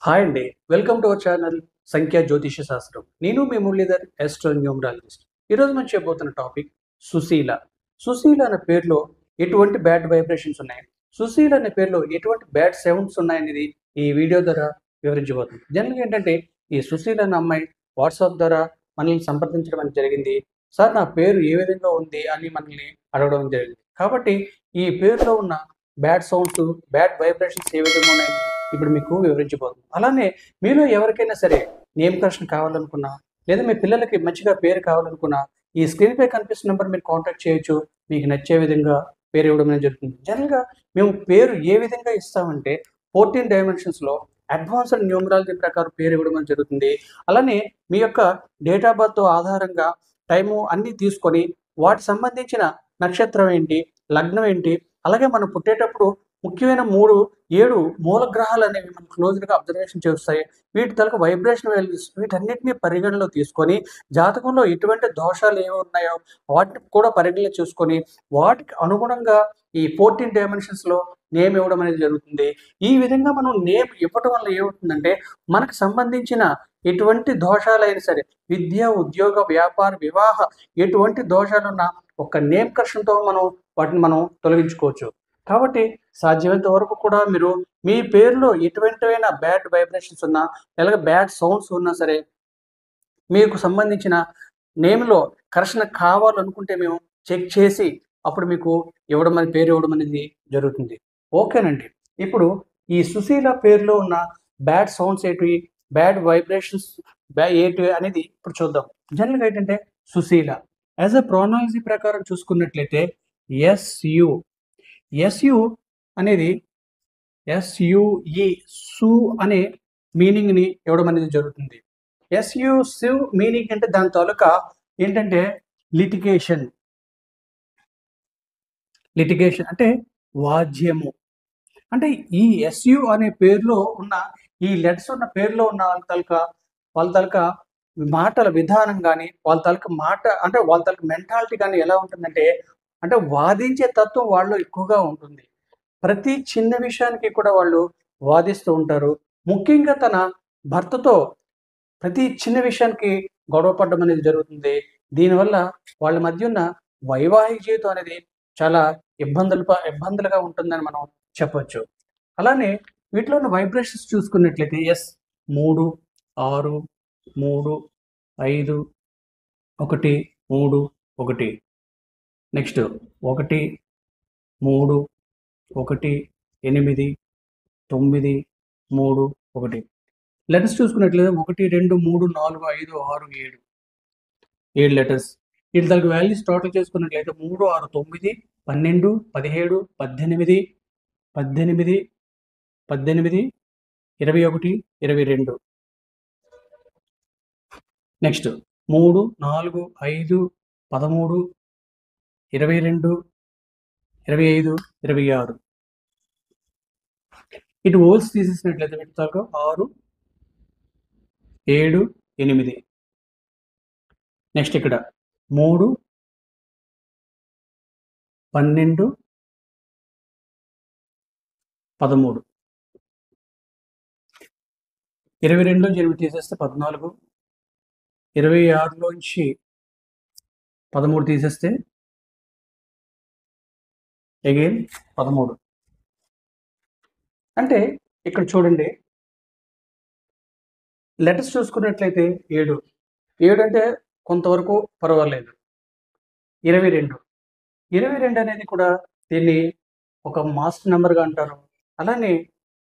Hi అండి. Welcome to our channel సంఖ్యా జ్యోతిష శాస్త్రం. నేను మీ మురళీధర్ ఆస్ట్రో న్యూమరాలజిస్ట్. ఈరోజు మనం చెప్పబోతున్న టాపిక్ సుశీల. సుశీల అనే పేరులో ఎటువంటి బ్యాడ్ వైబ్రేషన్స్ ఉన్నాయి? సుశీల అనే పేరులో ఎటువంటి బ్యాడ్ సౌండ్స్ ఉన్నాయనేది ఈ వీడియో ద్వారా వివరించబోతున్నాను. జనరల్‌గా ఏంటంటే ఈ సుశీల అనే అమ్మాయి వాట్సాప్ ద్వారా మనల్ని సంప్రదించడం అనేది జరిగింది. సార్ నా పేరు ఏ విధంగా ఉంది అని మనల్ని అడగడం జరిగింది. కాబట్టి ఈ పేరులో ఉన్న బ్యాడ్ సౌండ్స్, బ్యాడ్ వైబ్రేషన్స్ ఏ విధంగా ఉన్నాయి ఇప్పుడు మీకు వివరించబోతున్నాను. అలానే మీలో ఎవరికైనా సరే నేమ్ కరెక్షన్ కావాలనుకున్నా, లేదా మీ పిల్లలకి మంచిగా పేరు కావాలనుకున్నా, ఈ స్క్రీన్‌పై కనిపిస్తున్న నంబర్ మీరు కాంటాక్ట్ చేయొచ్చు. మీకు నచ్చే విధంగా పేరు ఇవ్వడం అనేది జరుగుతుంది. జనరల్‌గా మేము పేరు ఏ విధంగా ఇస్తామంటే 14 డైమెన్షన్స్‌లో అడ్వాన్స్డ్ న్యూమరాలజీ ప్రకారం పేరు ఇవ్వడం అనేది జరుగుతుంది. అలానే మీ యొక్క డేట్ ఆఫ్ బర్త్ ఆధారంగా టైము అన్నీ తీసుకొని వాటికి సంబంధించిన నక్షత్రం ఏంటి, లగ్నం ఏంటి, అలాగే మనం పుట్టేటప్పుడు ముఖ్యమైన 7 మూల గ్రహాలు అనేవి మనం క్లోజ్‌గా అబ్జర్వేషన్ చేస్తాయి. వీటి తాలూకా వైబ్రేషన్ వాల్యూస్ వీటన్నిటిని పరిగణనలో తీసుకొని జాతకంలో ఎటువంటి దోషాలు ఏమి ఉన్నాయో వాటిని కూడా పరిగణలో చూసుకొని వాటికి అనుగుణంగా ఈ 14 డైమెన్షన్స్‌లో నేమ్ ఇవ్వడం అనేది జరుగుతుంది. ఈ విధంగా మనం నేమ్ ఇవ్వటం వల్ల ఏమవుతుందంటే మనకు సంబంధించిన ఎటువంటి దోషాలైనా సరే విద్య, ఉద్యోగ, వ్యాపార, వివాహ ఎటువంటి దోషాలున్నా ఒక నేమ్ కరెక్షన్‌తో వాటిని మనం తొలగించుకోవచ్చు. కాబట్టి సాధ్యమైనంత వరకు కూడా మీరు మీ పేరులో ఎటువంటివైనా బ్యాడ్ వైబ్రేషన్స్ ఉన్నా, అలాగే బ్యాడ్ సౌండ్స్ ఉన్నా సరే, మీకు సంబంధించిన నేమ్‌లో కరెక్షన్ కావాలనుకుంటే మేము చెక్ చేసి అప్పుడు మీకు పేరు ఇవ్వడం అనేది జరుగుతుంది. ఓకేనండి. ఇప్పుడు ఈ సుశీల పేరులో ఉన్న బ్యాడ్ సౌండ్స్ ఏంటివి, బ్యాడ్ వైబ్రేషన్స్ ఏంటివి అనేది ఇప్పుడు చూద్దాం. జనరల్‌గా ఏంటంటే సుశీల యాజ్ ఎ ప్రొనౌన్సీ ప్రకారం చూసుకున్నట్లయితే ఎస్‌యు ఎస్‌యు అనేది ఎస్‌యుఈ సు అనే మీనింగ్‌ని ఇవ్వడం అనేది జరుగుతుంది. ఎస్‌యు సు మీనింగ్ అంటే దాని తాలూకా ఏంటంటే లిటిగేషన్. లిటిగేషన్ అంటే వాద్యము. అంటే ఈ ఎస్‌యు అనే పేరులో ఉన్న ఈ లెటర్స్ ఉన్న పేరులో ఉన్న వాళ్ళ తాలూకా మాటల విధానం గాని, వాళ్ళ తాలూకా మాట అంటే వాళ్ళ తాలూకా మెంటాలిటీ గాని ఎలా ఉంటుందంటే, అంటే వాదించే తత్వం వాళ్ళలో ఎక్కువగా ఉంటుంది. ప్రతి చిన్న విషయానికి కూడా వాళ్ళు వాదిస్తూ ఉంటారు. ముఖ్యంగా తన భర్తతో ప్రతి చిన్న విషయానికి గొడవ పడడం అనేది జరుగుతుంది. దీనివల్ల వాళ్ళ మధ్య ఉన్న వైవాహిక జీవితం అనేది చాలా ఇబ్బందులుగా ఉంటుందని మనం చెప్పొచ్చు. అలానే వీటిలో ఉన్న వైబ్రేషన్స్ చూసుకున్నట్లయితే 3, 6, 3, 5, 1, 3, 1. నెక్స్ట్ 1, 3, 1, 8, 9, 3, 1. లెటర్స్ చూసుకున్నట్లయితే 1, 2, 3, 4, 5, 6, 7. 7 లెటర్స్. వీటి తాలూకు వాల్యూస్ టోటల్ చేసుకున్నట్లయితే 3, 6, 9, 12, 17, 18, 18, 18, 21, 22. నెక్స్ట్ 3, 4, 5, 13, 22, 25, 26. ఇటు ఓల్స్ తీసేసినట్లయితే వీటి తాలూకా 6, 7, 8. నెక్స్ట్ ఇక్కడ 3, 12, 13. 22 8 తీసేస్తే 14, 26 13 తీసేస్తే అగైన్ 13. అంటే ఇక్కడ చూడండి లెటర్స్ చూసుకున్నట్లయితే 7 అంటే కొంతవరకు పర్వాలేదు. 22 అనేది కూడా దీన్ని ఒక మాస్టర్ నెంబర్‌గా అంటారు. అలానే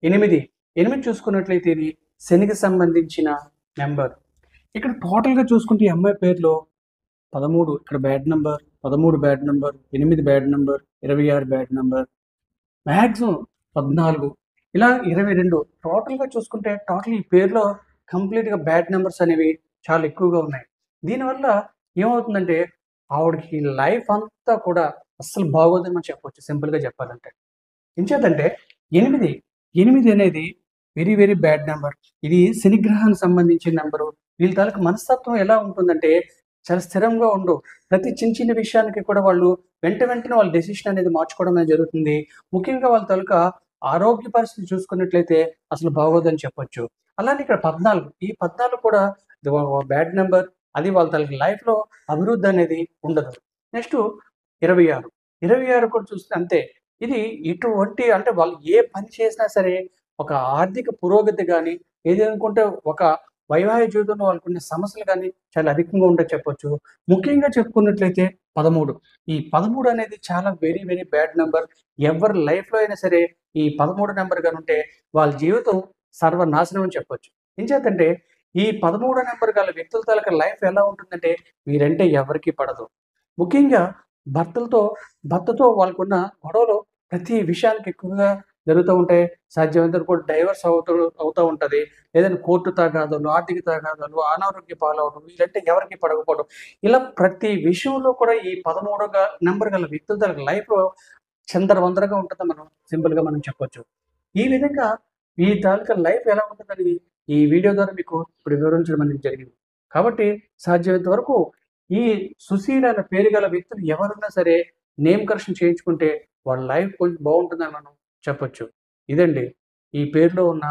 8 చూసుకున్నట్లయితే ఇది శనికి సంబంధించిన నెంబర్. ఇక్కడ టోటల్‌గా చూసుకుంటే ఈ అమ్మాయి పేరులో 13 ఇక్కడ bad number, 13 bad number, 8 bad number, 26 bad number, maximum 14 ఇలా 22 టోటల్‌గా చూసుకుంటే టోటల్ ఈ పేరులో కంప్లీట్‌గా బ్యాడ్ నంబర్స్ అనేవి చాలా ఎక్కువగా ఉన్నాయి. దీనివల్ల ఏమవుతుందంటే ఆవిడకి లైఫ్ అంతా కూడా అస్సలు బాగోదని మనం చెప్పొచ్చు సింపుల్‌గా చెప్పాలంటే. ఎంచేతంటే 8 అనేది వెరీ వెరీ బ్యాడ్ నంబర్. ఇది శనిగ్రహానికి సంబంధించిన నంబరు. వీళ్ళ తాలూకు మనస్తత్వం ఎలా ఉంటుందంటే చాలా స్థిరంగా ఉండవు. ప్రతి చిన్న విషయానికి కూడా వాళ్ళు వెంటనే వాళ్ళ డెసిషన్ అనేది మార్చుకోవడం అనేది జరుగుతుంది. ముఖ్యంగా వాళ్ళ తాలూకా ఆరోగ్య పరిస్థితి చూసుకున్నట్లయితే అసలు బాగోదని చెప్పొచ్చు. అలానే ఇక్కడ 14 ఈ 14 కూడా బ్యాడ్ నెంబర్. అది వాళ్ళ తాలూకు లైఫ్‌లో అభివృద్ధి అనేది ఉండదు. నెక్స్ట్ 26. 26 కూడా చూస్తే అంతే. ఇది ఇటువంటి అంటే వాళ్ళు ఏ పని చేసినా సరే ఒక ఆర్థిక పురోగతి గాని, ఏదనుకుంటే ఒక వైవాహిక జీవితంలో వాళ్ళకున్న సమస్యలు గాని చాలా అధికంగా ఉంటాయి చెప్పొచ్చు. ముఖ్యంగా చెప్పుకున్నట్లయితే 13. ఈ 13 అనేది చాలా వెరీ, వెరీ బ్యాడ్ నంబర్. ఎవరి లైఫ్‌లో అయినా సరే ఈ 13 నంబర్ గానుంటే వాళ్ళ జీవితం సర్వనాశనం అని చెప్పొచ్చు. ఎంచేతంటే ఈ 13 నంబర్ గల వ్యక్తుల తాలూకా లైఫ్ ఎలా ఉంటుందంటే వీరంటే ఎవరికీ పడదు. ముఖ్యంగా భర్తలతో భర్తతో వాళ్ళకున్న గొడవలు ప్రతి విషయానికి ఎక్కువగా జరుగుతూ ఉంటాయి. సాధ్యమైనంత వరకు డైవర్స్ అవుతా ఉంటది. లేదంటే కోర్టు తగాదాలు, ఆర్థిక తగాదాలు, అనారోగ్య పాలవడం వీళ్ళంటే ఎవరికీ పడకపోవడం. ఇలా ప్రతి విషయంలో కూడా ఈ 13 నంబర్ గల వ్యక్తుల తాలూకా లైఫ్‌లో చిందరవందరగా ఉంటదని మనం సింపుల్‌గా చెప్పొచ్చు. ఈ విధంగా ఈ తాలూకా లైఫ్ ఎలా ఉంటుందని ఈ వీడియో ద్వారా మీకు ఇప్పుడు వివరించడం అనేది జరిగింది. కాబట్టి సాధ్యమైనంత వరకు ఈ సుశీల్ అనే పేరు గల వ్యక్తులు ఎవరున్నా సరే నేమ్ కరెక్షన్ చేయించుకుంటే వాళ్ళ లైఫ్ కొంచెం బావుంటుందని మనం చెప్పొచ్చు. ఇదండి ఈ పేరులో ఉన్న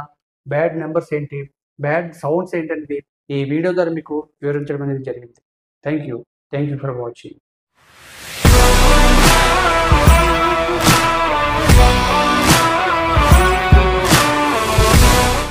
బ్యాడ్ నంబర్స్ ఏంటి, బ్యాడ్ సౌండ్స్ ఏంటనేది ఈ వీడియో ద్వారా మీకు వివరించడం అనేది జరిగింది. Thank you. Thank you for watching.